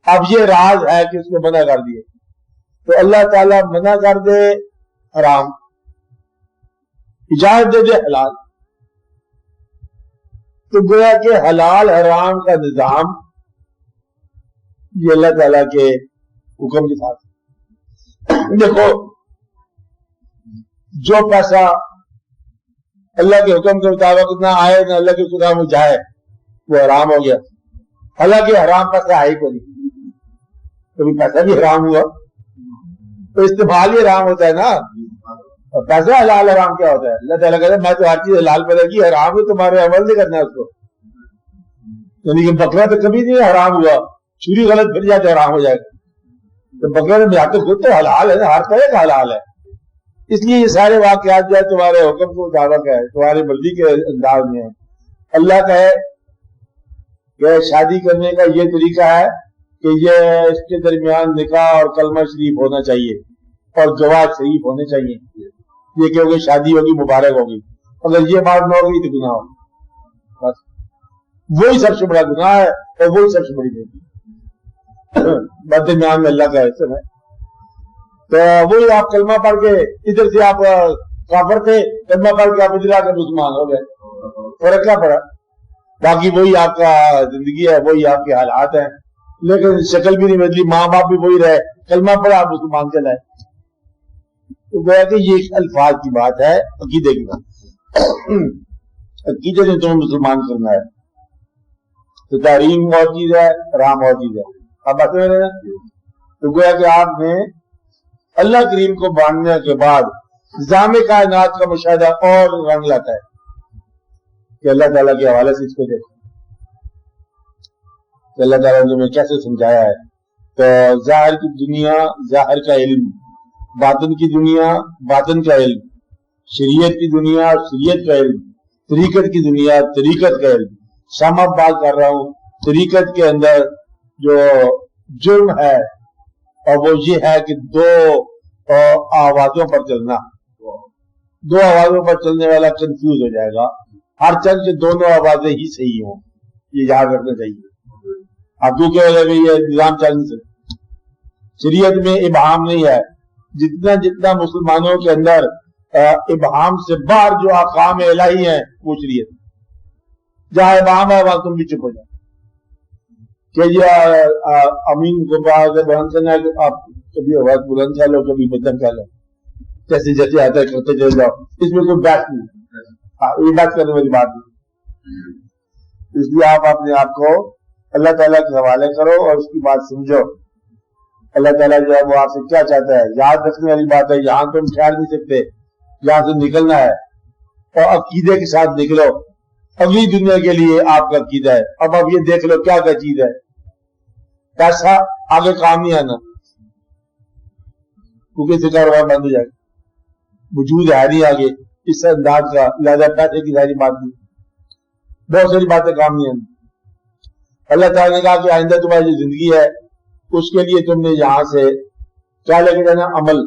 اب یہ راز ہے کہ اس کو منع کر دیے. تو اللہ تعالیٰ منع کر دے حرام، اجازت دے دے حلال، تو گویا کہ حلال حرام کا نظام یہ اللہ تعالیٰ کے حکم کے ساتھ. دیکھو جو پیسہ اللہ کے حکم کے مطابق نہ آئے نہ اللہ کے خدا میں جائے وہ حرام ہو گیا. حالانکہ حرام پیسہ ہے ہی کو نہیں، کبھی پیسہ بھی حرام ہوا تو استعمال ہی حرام ہوتا ہے نا. اور پیسہ حلال حرام کیا ہوتا ہے؟ اللہ تعالیٰ کہتا ہے میں تو ہر چیز حلال پیدا کی، حرام ہے تمہارے عمل نہیں کرنا اس کو. یعنی کہ بکرا تو کبھی نہیں حرام ہوا، چوری غلط پھر جائے تو حرام ہو جائے گا. تو بکرا میں جاتے خود تو حلال ہے نا، ہر طرح کا حلال ہے. اس لیے یہ سارے واقعات جو ہے تمہارے حکم کو مطابق ہے، تمہاری مرضی کے انداز میں ہے. اللہ کہے کہ شادی کرنے کا یہ طریقہ ہے کہ یہ اس کے درمیان نکاح اور کلمہ شریف ہونا چاہیے اور گواہ شریف ہونے چاہیے، یہ کہ شادی ہوگی مبارک ہوگی. اگر یہ بات نہ ہوگی تو گناہ ہوگی. بس وہی سب سے بڑا گناہ ہے اور وہی سب سے بڑی نیکی درمیان میں اللہ کا حکم ہے. تو وہی آپ کلمہ پڑھ کے ادھر سے آپ کافر تھے، کلمہ پڑھ کے آپ ادھر آ کر مسلمان ہو گئے، فرق کیا پڑا؟ باقی وہی آپ کا زندگی ہے، وہی آپ کے حالات ہیں، لیکن شکل بھی نہیں بدلی، ماں باپ بھی وہی رہے، کلمہ پڑھا آپ مسلمان چلائے. تو گویا کہ یہ الفاظ کی بات ہے، عقیدے کی بات. عقیدے نے تمہیں مسلمان کرنا ہے. تو تحریم اور چیز ہے، حرام اور چیز ہے. اب بات میں رہے نا. تو گویا کہ آپ نے اللہ کریم کو ماننے کے بعد نظام کائنات کا مشاہدہ اور رنگ لاتا ہے کہ اللہ تعالیٰ کے حوالے سے اس کو دیکھو کہ اللہ تعالیٰ نے ہمیں کیسے سمجھایا ہے. تو ظاہر کی دنیا ظاہر کا علم، باطن کی دنیا باطن کا علم، شریعت کی دنیا شریعت کا علم، طریقت کی دنیا طریقت کا علم. شام اب بات کر رہا ہوں طریقت کے اندر جو جرم ہے اور وہ یہ ہے کہ دو آوازوں پر چلنا، دو آوازوں پر چلنے والا کنفیوز ہو جائے گا. ہر چند سے دونوں آوازیں ہی صحیح ہوں، یہ یاد رکھنا چاہیے. اب تو کیا ہوگا یہ نظام چل نہیں سکتا. شریعت میں ابہام نہیں ہے. جتنا مسلمانوں کے اندر ابہام سے باہر جو احکام الہی ہیں وہ شریعت. جہاں ابہام ہے وہاں تم بھی چپ ہو جائے کہ یہ امین کو بلند کرنا ہے کہ آپ کبھی آواز بلند کر لو کبھی مدم کر لو، جیسے جیسے آتا ہے کرتے چلے جاؤ. اس میں کوئی بحث نہیں، یہ بات کرنے والی بات نہیں. اس لیے آپ اپنے آپ کو اللہ تعالیٰ کے حوالے کرو اور اس کی بات سمجھو. اللہ تعالیٰ جو ہے وہ آپ سے کیا چاہتا ہے، یاد رکھنے والی بات ہے. یہاں تم ٹھہر نہیں سکتے، یہاں سے نکلنا ہے اور عقیدے کے ساتھ نکلو. اگلی دنیا کے لیے آپ کا عقیدہ ہے. اب یہ دیکھ لو کیا کیا چیز ہے. پیسہ آگے کام نہیں آنا کیونکہ اس سے کاروبار بند ہو جائے گا، وجود ہے نہیں آگے اس انداز کا، لہٰذا پیسے کی ساری بات نہیں، بہت ساری باتیں کام نہیں آنی. اللہ تعالیٰ نے کہا کہ آئندہ تمہاری جو زندگی ہے اس کے لیے تم نے یہاں سے کیا لے کے جانا؟ عمل،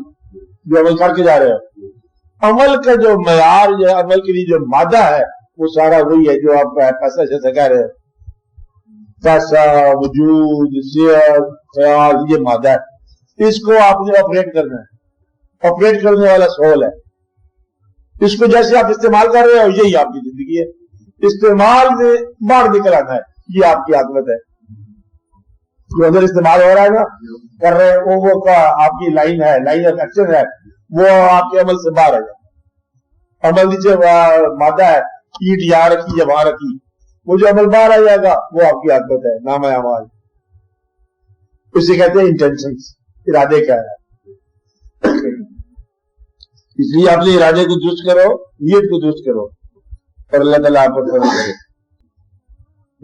جو عمل کر کے جا رہے ہو. عمل کا جو معیار جو ہے، عمل کے لیے جو مادہ ہے وہ سارا وہی ہے جو آپ پیسہ جیسے کہہ رہے ہو. پیسہ، وجود، صحت، خیال، یہ مادہ ہے. اس کو آپ نے آپریٹ کرنا ہے. آپریٹ کرنے والا سول ہے. اس کو جیسے آپ استعمال کر رہے ہو یہی آپ کی زندگی ہے. استعمال سے باہر نکل آنا ہے، یہ آپ کی عادت ہے. جو اندر استعمال ہو رہا ہے نا کر رہے ہیں وہ آپ کی لائن ہے، لائن آف ایکشن ہے، وہ آپ کے عمل سے باہر ہے. عمل نیچے مادہ ہے، اینٹ یہاں رکھی یا وہاں رکھی، وہ جو عمل باہر آ جائے گا وہ آپ کی عادت ہے، نام اعمال. اسے کہتے ہیں انٹینشنز، ارادے کیا ہے. اس لیے اپنے ارادے کو درست کرو، نیت کو درست کرو اور اللہ تعالیٰ آپ کو فضل کرے.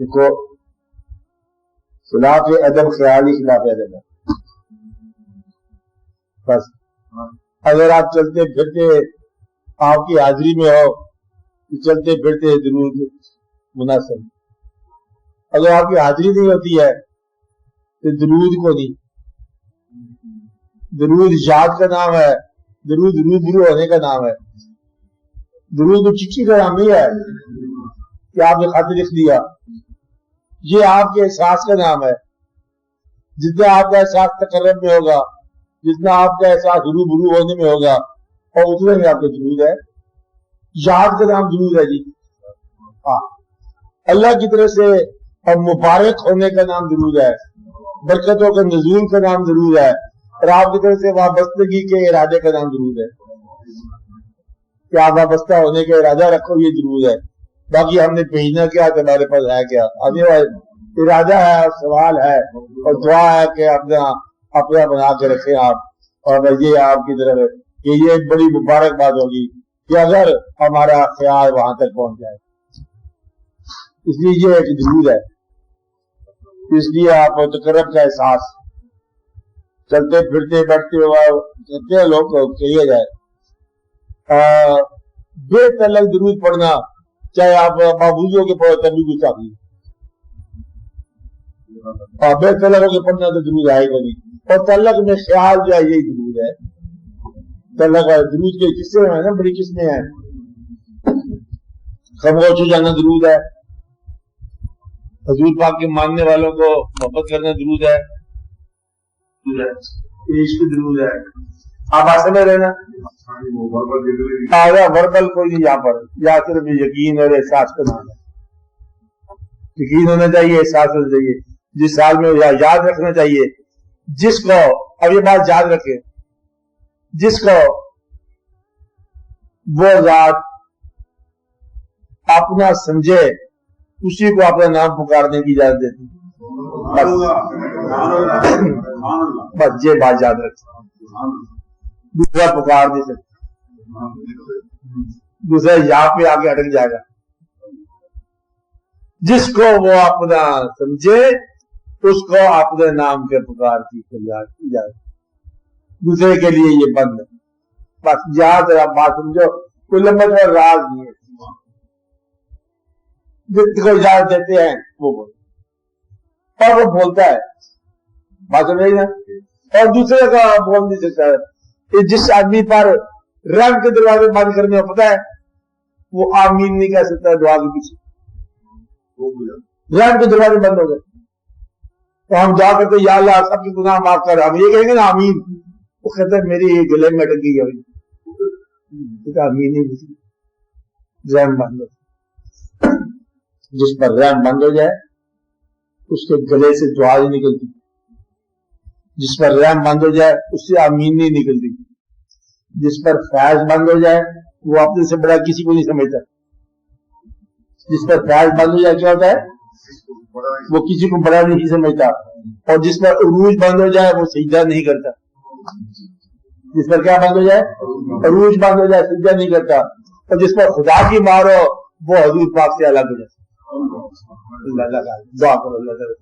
دیکھو خلاف ادب خیال ہی خلاف ادب ہے. بس اگر آپ چلتے پھرتے آپ کی حاضری میں ہو تو چلتے پھرتے درود مناسب. اگر آپ کی حاضری نہیں ہوتی ہے تو درود کو نہیں. درود یاد کا نام ہے، درود روبرو ہونے کا نام ہے. درود چٹھی کا نام نہیں ہے کہ آپ نے خط لکھ دیا، یہ آپ کے احساس کا نام ہے. جتنا آپ کا احساس تقرب میں ہوگا، جتنا آپ کا احساس روبرو ہونے میں ہوگا، اور اتنا ہی آپ کا درود ہے. یاد کا نام درود ہے جی. اللہ کی طرف سے اور مبارک ہونے کا نام درود ہے، برکتوں کے نزول کا نام درود ہے، اور آپ کی طرف سے وابستگی کے ارادے کا نام درود ہے کہ آپ وابستہ ہونے کا ارادہ رکھو، یہ درود ہے. باقی ہم نے بھیجنا کیا تو ہمارے پاس ہے کیا، ارادہ ہے اور سوال ہے اور دعا ہے کہ اپنا بنا کے رکھیں آپ. اور یہ آپ کی طرف کہ یہ ایک بڑی مبارک بات ہوگی کہ اگر ہمارا خیال وہاں تک پہنچ جائے. اس لیے یہ ایک درود ہے. اس لیے آپ تقرب کا احساس چلتے پھرتے بیٹھتے ہوئے لوگ کو کہیے جائے. بے تعلق درود پڑھنا، چاہے آپ معبودوں کے پڑھو تب بھی گستاخی، بے تعلق کے پڑھنا تو درود آئے گا نہیں. اور تعلق میں خیال جو ہے یہی درود ہے. تعلق درود کے قصے ہیں نا، بڑی قسمیں ہیں. خاموش ہو جانا درود ہے، حضور پاک کے ماننے والوں کو محبت کرنا درود ہے، عشق درود ہے. آپ آسے میں رہنا وربل کوئی نہیں یہاں پر، یا صرف یقین اور احساس کا نام ہے. یقین ہونا چاہیے، احساس ہونا چاہیے. جس حال میں یاد رکھنا چاہیے، جس کو اب یہ بات یاد رکھے، جس کو وہ ذات اپنا سمجھے اسی کو اپنا نام پکارنے کی اجازت دیتی. بس یہ بات یاد رکھے، دوسرا پکار نہیں سکتا، دوسرا یہاں پہ آگے اٹک جائے گا. جس کو وہ اپنا سمجھے اس کو اپنے نام کے پکار کی اجازت، دوسرے کے لیے یہ بند ہے. بس یاد آپ بات سمجھو، کوئی لمبا چوڑا راز نہیں ہے. جس کو اجازت دیتے ہیں وہ بولتا اور وہ بولتا ہے، بات سمجھ رہی نا. اور دوسرے کا بول نہیں سکتا ہے. جس آدمی پر رنگ کے دروازے بند کرنے کو پتا ہے وہ آمین نہیں کہہ سکتا دعا کے پیچھے. رنگ کے دروازے بند ہو گئے تو ہم دعا کرتے یا اللہ سب کے گناہ معاف کر، ہم یہ کہیں گے نا آمین، وہ کہتے ہیں میری گلے میں اٹک گئی. آمین نہیں، رحم بند ہو. جس پر رحم بند ہو جائے اس کے گلے سے دعا نہیں نکلتی. جس پر رحم بند ہو جائے اس سے آمین نہیں نکلتی. جس پر فیض بند ہو جائے وہ اپنے سے بڑا کسی کو نہیں سمجھتا. جس پر فیض بند ہو جائے کیا ہوتا ہے، وہ کسی کو بڑا نہیں سمجھتا. اور جس پر عروج بند ہو جائے وہ سجدہ نہیں کرتا. جس پر کیا بند ہو جائے، عروج بند ہو جائے، سجدہ نہیں کرتا. اور جس پر خدا کی مارو وہ حضور پاک سے الگ ہو جائے. اللہ دعا کرو اللہ تعالیٰ